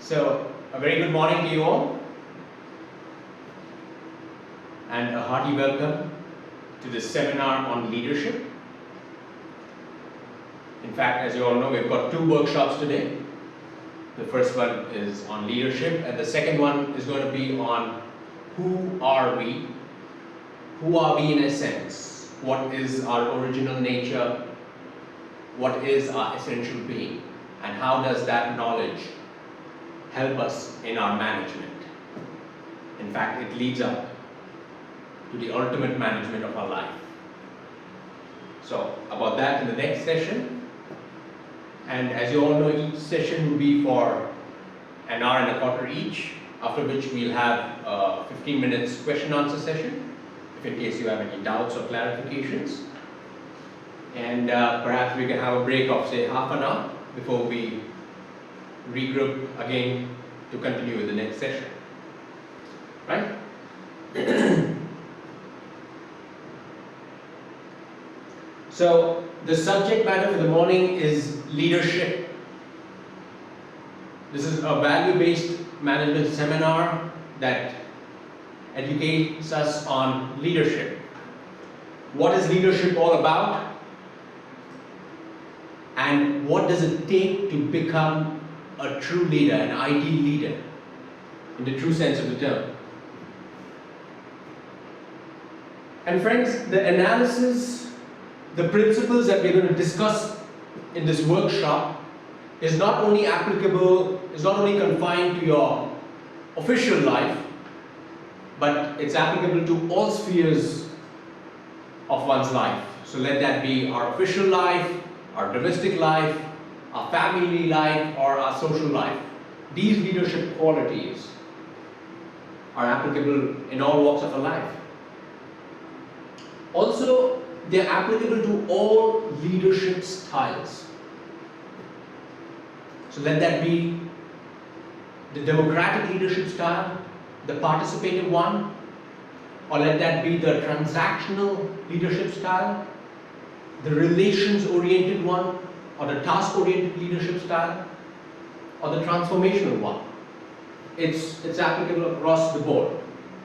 So, a very good morning to you all, and a hearty welcome to this seminar on leadership. In fact, as you all know, we've got two workshops today. The first one is on leadership, and the second one is going to be on who are we? Who are we in essence? What is our original nature? What is our essential being? And how does that knowledge help us in our management? In fact, it leads up to the ultimate management of our life. So, about that in the next session. And as you all know, each session will be for an hour and a quarter each, after which we'll have a 15 minutes question answer session, if in case you have any doubts or clarifications. And perhaps we can have a break of say half an hour before we regroup again to continue with the next session. Right? So, the subject matter for the morning is leadership. This is a value-based management seminar that educates us on leadership. What is leadership all about? And what does it take to become a true leader, an ideal leader, in the true sense of the term? And friends, the analysis, the principles that we're going to discuss in this workshop is not only applicable, is not only confined to your official life, but it's applicable to all spheres of one's life. So let that be our official life, our domestic life, our family life, or our social life. These leadership qualities are applicable in all walks of our life. Also, they are applicable to all leadership styles. So let that be the democratic leadership style, the participative one, or let that be the transactional leadership style, the relations-oriented one, or the task-oriented leadership style, or the transformational one. It's applicable across the board.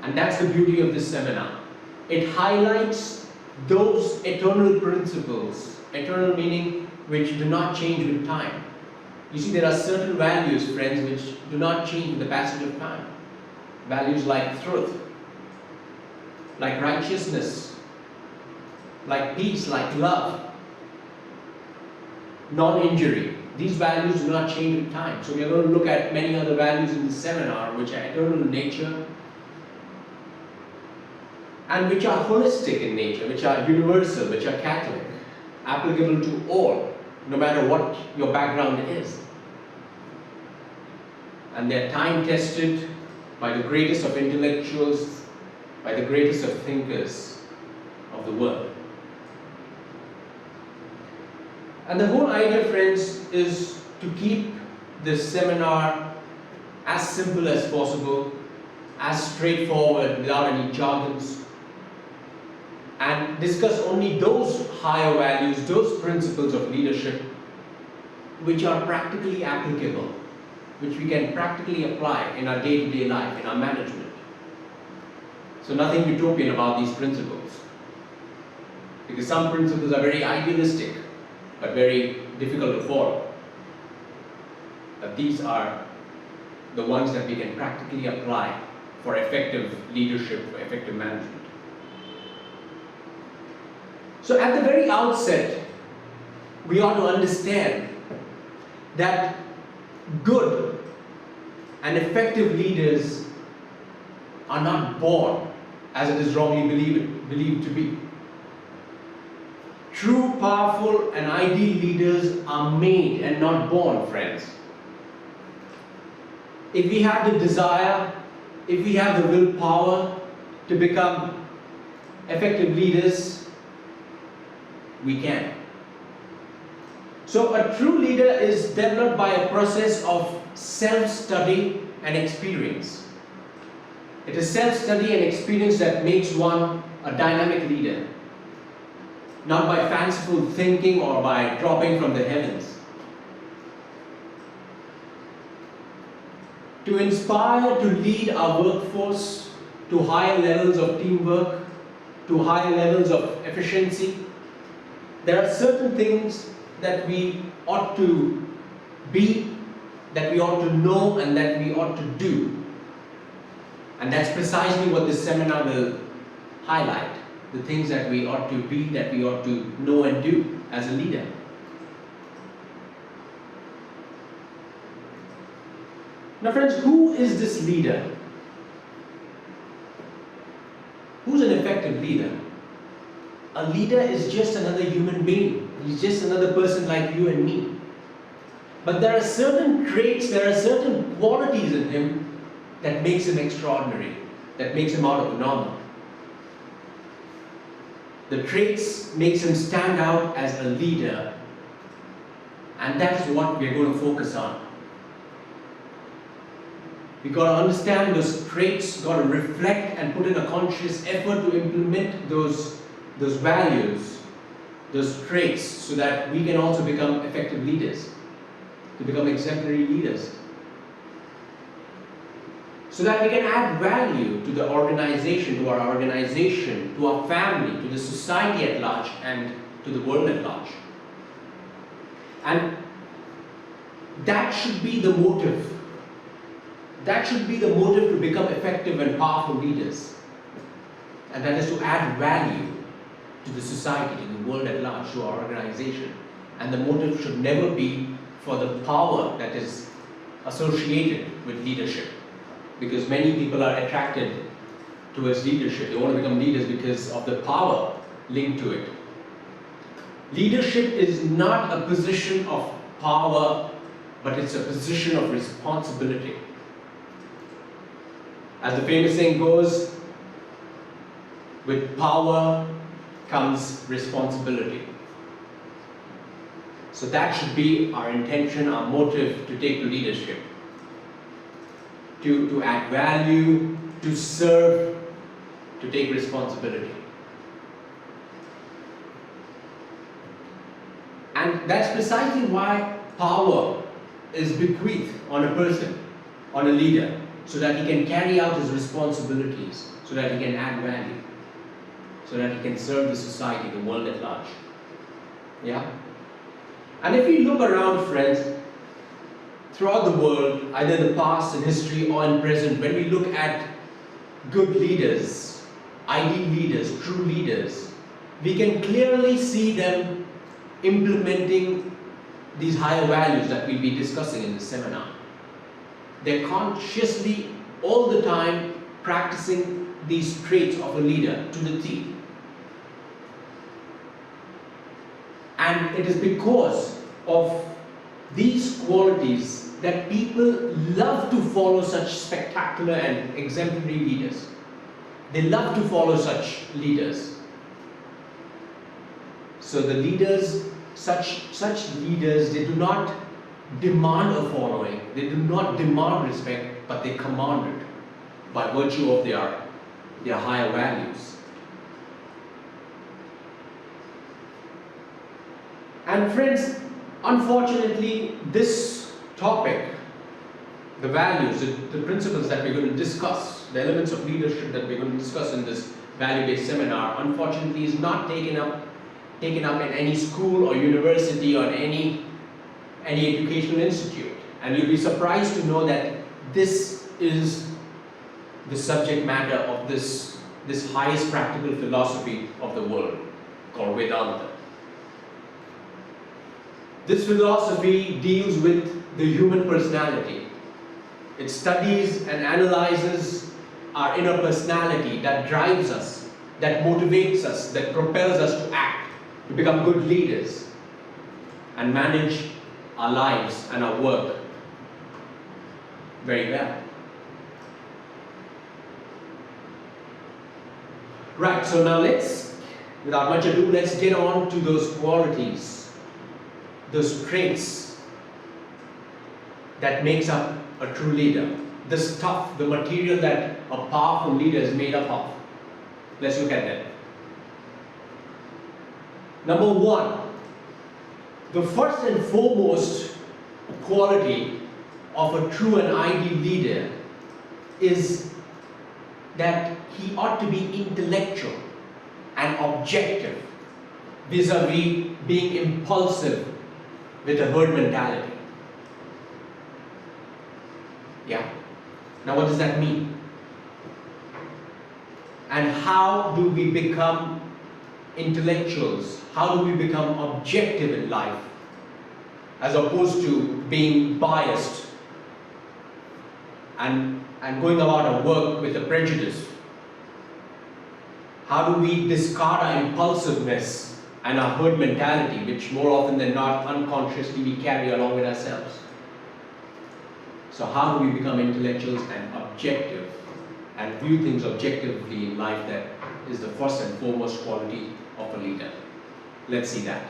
And that's the beauty of this seminar. It highlights those eternal principles, eternal meaning which do not change with time. You see, there are certain values, friends, which do not change with the passage of time. Values like truth, like righteousness, like peace, like love, non-injury. These values do not change with time. So we are going to look at many other values in this seminar which are eternal in nature and which are holistic in nature, which are universal, which are Catholic, applicable to all, no matter what your background is. And they're time-tested by the greatest of intellectuals, by the greatest of thinkers of the world. And the whole idea, friends, is to keep this seminar as simple as possible, as straightforward, without any jargons, and discuss only those higher values, those principles of leadership which are practically applicable, which we can practically apply in our day-to-day life, in our management. So nothing utopian about these principles, because some principles are very idealistic but very difficult to follow. But these are the ones that we can practically apply for effective leadership, for effective management. So at the very outset, we ought to understand that good and effective leaders are not born, as it is wrongly believed to be. True, powerful, and ideal leaders are made and not born, friends. If we have the desire, if we have the willpower to become effective leaders, we can. So a true leader is developed by a process of self-study and experience. It is self-study and experience that makes one a dynamic leader, not by fanciful thinking or by dropping from the heavens. to inspire, to lead our workforce to higher levels of teamwork, to higher levels of efficiency. There are certain things that we ought to be, that we ought to know, and that we ought to do. And that's precisely what this seminar will highlight. The things that we ought to be, that we ought to know and do as a leader. Now friends, who is this leader? Who's an effective leader? A leader is just another human being. He's just another person like you and me. But there are certain traits, there are certain qualities in him that makes him extraordinary, that makes him out of the normal. The traits makes him stand out as a leader, and that's what we're going to focus on. We've got to understand those traits, got to reflect and put in a conscious effort to implement those values, those traits, so that we can also become effective leaders, to become exemplary leaders. So that we can add value to the organization, to our organization, to our family, to the society at large, and to the world at large. And that should be the motive. That should be the motive to become effective and powerful leaders. And that is to add value to the society, to the world at large, to our organization. And the motive should never be for the power that is associated with leadership. Because many people are attracted towards leadership. They want to become leaders because of the power linked to it. Leadership is not a position of power, but it's a position of responsibility. As the famous saying goes, with power comes responsibility. So that should be our intention, our motive to take to leadership. To add value, to serve, to take responsibility. And that's precisely why power is bequeathed on a person, on a leader, so that he can carry out his responsibilities, so that he can add value, so that he can serve the society, the world at large. Yeah? And if we look around, friends, throughout the world, either in the past, in history, or in present, when we look at good leaders, ideal leaders, true leaders, we can clearly see them implementing these higher values that we'll be discussing in this seminar. They're consciously, all the time, practicing these traits of a leader to the T. And it is because of these qualities that people love to follow such spectacular and exemplary leaders. They love to follow such leaders. So the leaders, such leaders, they do not demand a following, they do not demand respect, but they command it by virtue of their higher values. And friends, unfortunately, this topic, the values, the principles that we're going to discuss, the elements of leadership that we're going to discuss in this value-based seminar, unfortunately is not taken up in any school or university or any educational institute. And you'll be surprised to know that this is the subject matter of this highest practical philosophy of the world, called Vedanta. This philosophy deals with the human personality. It studies and analyzes our inner personality that drives us, that motivates us, that propels us to act, to become good leaders, and manage our lives and our work very well. Right, so now without much ado, let's get on to those qualities, those traits that makes up a true leader. The stuff, the material that a powerful leader is made up of. Let's look at that. Number one, the first and foremost quality of a true and ideal leader is that he ought to be intellectual and objective vis-a-vis being impulsive with a herd mentality. Yeah? Now what does that mean? And how do we become intellectuals? How do we become objective in life as opposed to being biased and going about our work with a prejudice? How do we discard our impulsiveness and our herd mentality, which more often than not unconsciously we carry along with ourselves? So how do we become intellectuals and objective and view things objectively in life? That is the first and foremost quality of a leader. Let's see that.